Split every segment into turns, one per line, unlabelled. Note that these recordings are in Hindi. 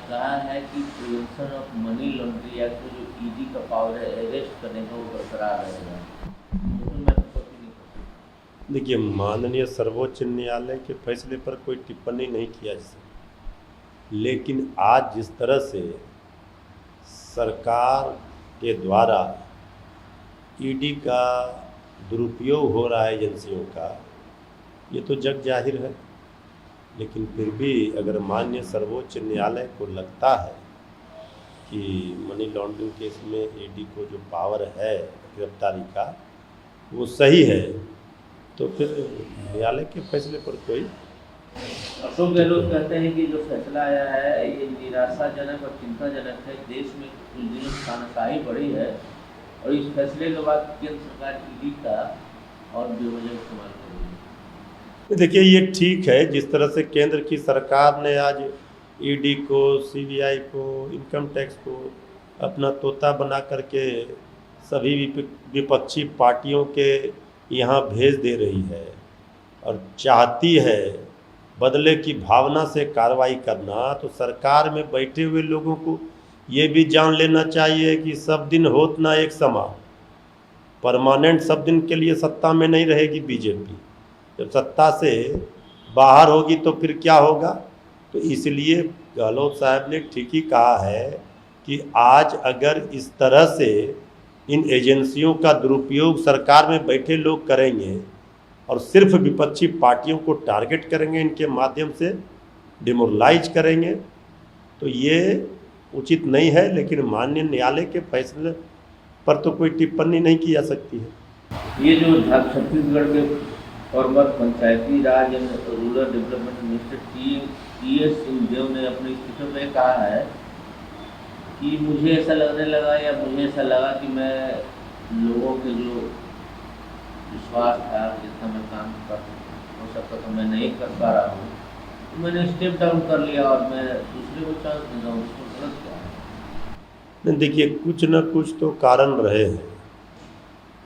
कहा है कि prevention of money laundering act में जो ईडी का पावर है अरेस्ट करने का वो बरकरार रहेगा, तो मैं तो नहीं कर सकता।
देखिए, माननीय सर्वोच्च न्यायालय के फैसले पर कोई टिप्पणी नहीं किया जा सकती, लेकिन आज जिस तरह से सरकार के द्वारा ईडी का दुरुपयोग हो रहा है एजेंसियों का, ये तो जग जाहिर है। लेकिन फिर भी अगर माननीय सर्वोच्च न्यायालय को लगता है कि मनी लॉन्ड्रिंग केस में ईडी को जो पावर है गिरफ्तारी का वो सही है, तो फिर न्यायालय के फैसले पर कोई
अशोक गहलोत कहते हैं कि जो फैसला आया है ये निराशाजनक और चिंताजनक है। देश में कुछ दिनों से तानाशाही बढ़ी है और इस फैसले के बाद केंद्र सरकार ईडी का और बेवजह इस्तेमाल कर रही है।
देखिए, ये ठीक है जिस तरह से केंद्र की सरकार ने आज ईडी को, सीबीआई को, इनकम टैक्स को अपना तोता बना करके सभी विपक्षी पार्टियों के यहाँ भेज दे रही है और चाहती है बदले की भावना से कार्रवाई करना, तो सरकार में बैठे हुए लोगों को ये भी जान लेना चाहिए कि सब दिन होत ना एक समान, परमानेंट सब दिन के लिए सत्ता में नहीं रहेगी बीजेपी। जब सत्ता से बाहर होगी तो फिर क्या होगा। तो इसलिए गहलोत साहब ने ठीक ही कहा है कि आज अगर इस तरह से इन एजेंसियों का दुरुपयोग सरकार में बैठे लोग करेंगे और सिर्फ विपक्षी पार्टियों को टारगेट करेंगे, इनके माध्यम से डिमोरलाइज करेंगे, तो ये उचित नहीं है। लेकिन माननीय न्यायालय के फैसले पर तो कोई टिप्पणी नहीं की जा सकती है।
ये जो छत्तीसगढ़ के farmer Panchayati Raj and rural development minister T.S.. Singhdeo ने अपने इस्तीफे में कहा है कि मुझे ऐसा लगने लगा या मुझे ऐसा लगा कि मैं लोगों के जो विश्वास था जितना मैं काम कर हो सकता था मैं नहीं कर पा रहा हूँ, तो मैंने स्टेप डाउन कर लिया और मैं दूसरे को चांस दे रहा हूँ। उसमें गलत क्या है?
देखिए, कुछ न कुछ तो कारण रहे हैं।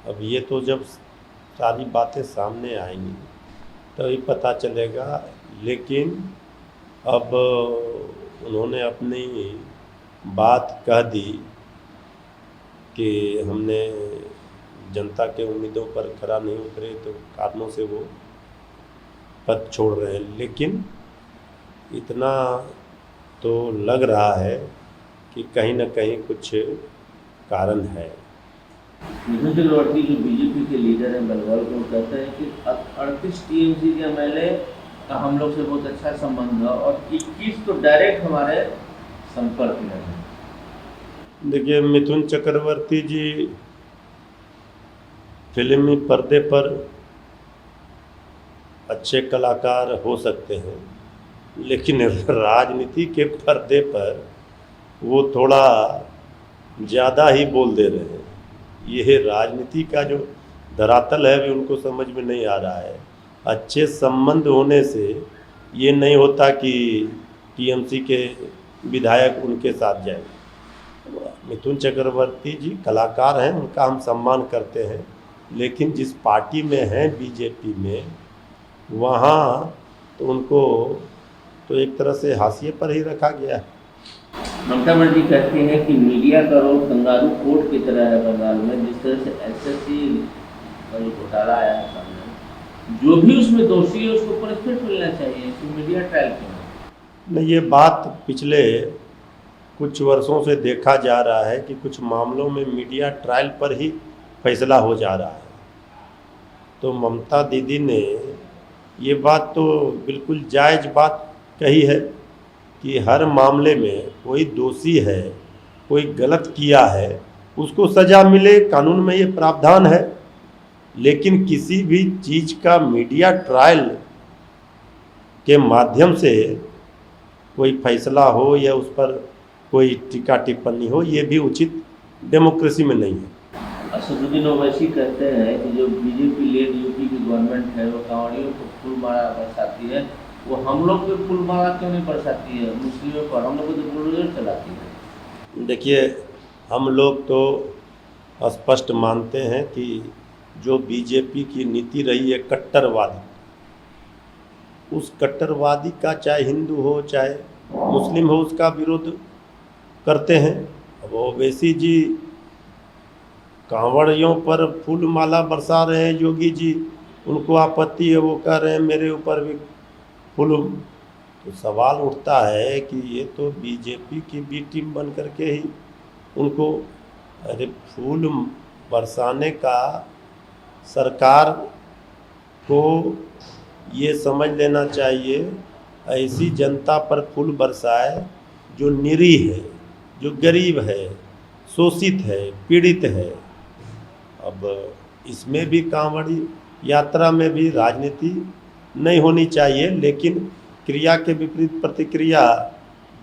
अब ये तो जब सारी बातें सामने आएंगी तभी तो पता चलेगा। लेकिन अब उन्होंने अपनी बात कह दी कि हमने जनता के उम्मीदों पर खरा नहीं उतरे, तो कारणों से वो पद छोड़ रहे हैं। लेकिन इतना तो लग रहा है कि कहीं न कहीं कुछ कारण है।
मिथुन चक्रवर्ती जो बीजेपी के लीडर हैं बलवाल को कहते हैं कि 38 टीएमसी के एमएलए का हम लोग से बहुत अच्छा संबंध है और 21 तो डायरेक्ट हमारे संपर्क में है।
देखिए, मिथुन चक्रवर्ती जी फिल्मी पर्दे पर अच्छे कलाकार हो सकते हैं, लेकिन राजनीति के पर्दे पर वो थोड़ा ज़्यादा ही बोल दे रहे हैं। ये राजनीति का जो धरातल है भी उनको समझ में नहीं आ रहा है। अच्छे संबंध होने से ये नहीं होता कि टीएमसी के विधायक उनके साथ जाए। मिथुन चक्रवर्ती जी कलाकार हैं, उनका हम सम्मान करते हैं, लेकिन जिस पार्टी में हैं बीजेपी में, वहाँ तो उनको तो एक तरह से हाशिए पर ही रखा गया है।
ममता बनर्जी कहती हैं कि मीडिया का रोल कंगारू कोर्ट की तरह है बंगाल में। जिस तरह से एसएससी का जो घोटाला आया है सामने, जो भी उसमें दोषी है उसको पनिशमेंट मिलना चाहिए, इसमें मीडिया ट्रायल क्यों
नहीं। ये बात पिछले कुछ वर्षों से देखा जा रहा है कि कुछ मामलों में मीडिया ट्रायल पर ही फैसला हो जा रहा है। तो ममता दीदी ने ये बात तो बिल्कुल जायज़ बात कही है कि हर मामले में कोई दोषी है, कोई गलत किया है, उसको सज़ा मिले, कानून में ये प्रावधान है। लेकिन किसी भी चीज़ का मीडिया ट्रायल के माध्यम से कोई फैसला हो या उस पर कोई टीका टिप्पणी हो, ये भी उचित डेमोक्रेसी में नहीं है।
असदुद्दीन ओवैसी कहते हैं कि जो बीजेपी लेड यूपी की गवर्नमेंट है वो कांवड़ियों को फूलमाला बरसाती है, वो हम लोग पे फूलमाला क्यों नहीं बरसाती है? मुस्लिमों पर हम लोग को तो बुलडोजर चलाती है।
देखिए, हम लोग तो स्पष्ट मानते हैं कि जो बीजेपी की नीति रही है कट्टरवादी, उस कट्टरवादी का चाहे हिंदू हो चाहे मुस्लिम हो उसका विरोध करते हैं। अब ओवैसी जी कांवड़ियों पर फूल माला बरसा रहे हैं, योगी जी उनको आपत्ति है, वो कह रहे हैं मेरे ऊपर भी फूल। तो सवाल उठता है कि ये तो बीजेपी की बी टीम बन करके ही उनको, अरे फूल बरसाने का सरकार को ये समझ लेना चाहिए, ऐसी जनता पर फूल बरसाए जो निरीह है, जो गरीब है, शोषित है, पीड़ित है। अब इसमें भी कांवड़ी यात्रा में भी राजनीति नहीं होनी चाहिए, लेकिन क्रिया के विपरीत प्रतिक्रिया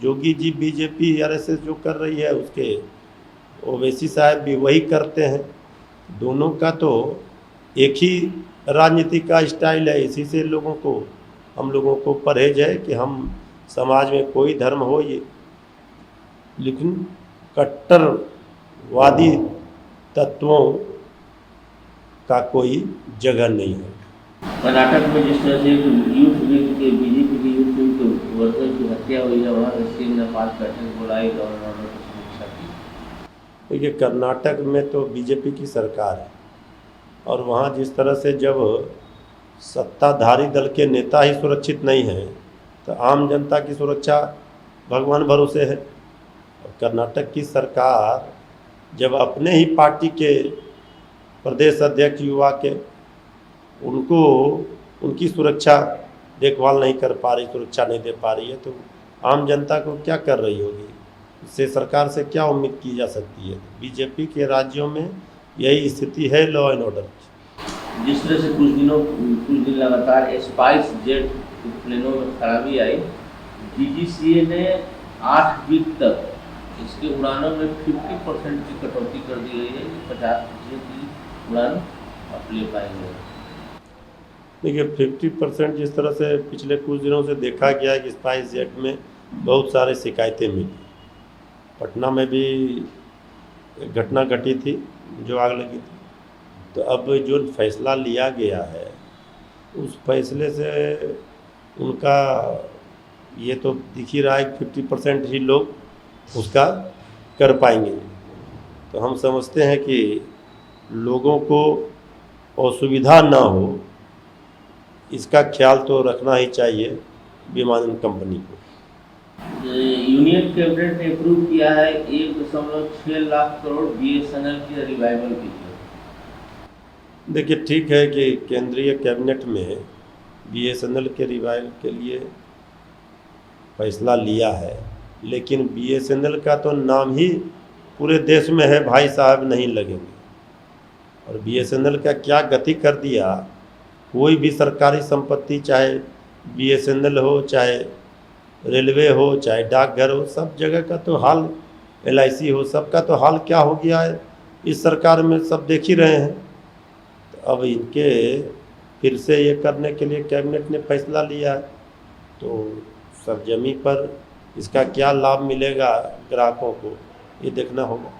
योगी जी बीजेपी आरएसएस जो कर रही है उसके ओवैसी साहब भी वही करते हैं। दोनों का तो एक ही राजनीति का स्टाइल है। इसी से हम लोगों को परहेज है कि हम समाज में कोई धर्म हो ये, लेकिन कट्टरवादी तत्वों का कोई जगह नहीं है।
कर्नाटक में जिस तरह से यूथ विंग के बीजेपी के यूथ विंग के वर्कर की हत्या हुई है, वहाँ सीएम ने 5 बैठक बुलाई और उन्होंने समीक्षा की।
देखिए कर्नाटक में तो बीजेपी की सरकार है और वहाँ जिस तरह से जब सत्ताधारी दल के नेता ही सुरक्षित नहीं हैं तो आम जनता की सुरक्षा भगवान भरोसे है। और कर्नाटक की सरकार जब अपने ही पार्टी के प्रदेश अध्यक्ष युवा के उनको उनकी सुरक्षा देखभाल नहीं कर पा रही, सुरक्षा नहीं दे पा रही है, तो आम जनता को क्या कर रही होगी? इससे सरकार से क्या उम्मीद की जा सकती है? बीजेपी के राज्यों में यही स्थिति है लॉ एंड ऑर्डर की।
जिस तरह से कुछ दिन लगातार स्पाइस जेट प्लेनों में खराबी आई, डीजीसीए ने 8 वीक तक इसके उड़ानों में 50% की कटौती कर दी गई है कि 50% की उड़ान आप ले पाएंगे।
देखिए 50% जिस तरह से पिछले कुछ दिनों से देखा गया है कि स्पाइस जेट में बहुत सारे शिकायतें मिली। पटना में भी एक घटना घटी थी जो आग लगी थी। तो अब जो फैसला लिया गया है उस फैसले से उनका ये तो दिख ही रहा है कि 50% ही लोग उसका कर पाएंगे। तो हम समझते हैं कि लोगों को असुविधा ना हो इसका ख्याल तो रखना ही चाहिए विमानन कंपनी को।
यूनियन कैबिनेट ने अप्रूव किया है 1.6 लाख करोड़ बीएसएनएल की रिवाइवल के लिए।
देखिए ठीक है कि केंद्रीय कैबिनेट में बीएसएनएल के रिवाइवल के लिए फैसला लिया है, लेकिन बीएसएनएल का तो नाम ही पूरे देश में है, भाई साहब नहीं लगेंगे। और बीएसएनएल का क्या गति कर दिया, कोई भी सरकारी संपत्ति चाहे बीएसएनएल हो, चाहे रेलवे हो, चाहे डाकघर हो, सब जगह का तो हाल, एलआईसी हो, सबका तो हाल क्या हो गया है इस सरकार में, सब देख ही रहे हैं। तो अब इनके फिर से ये करने के लिए कैबिनेट ने फैसला लिया है, तो सरजमी पर इसका क्या लाभ मिलेगा ग्राहकों को, ये देखना होगा।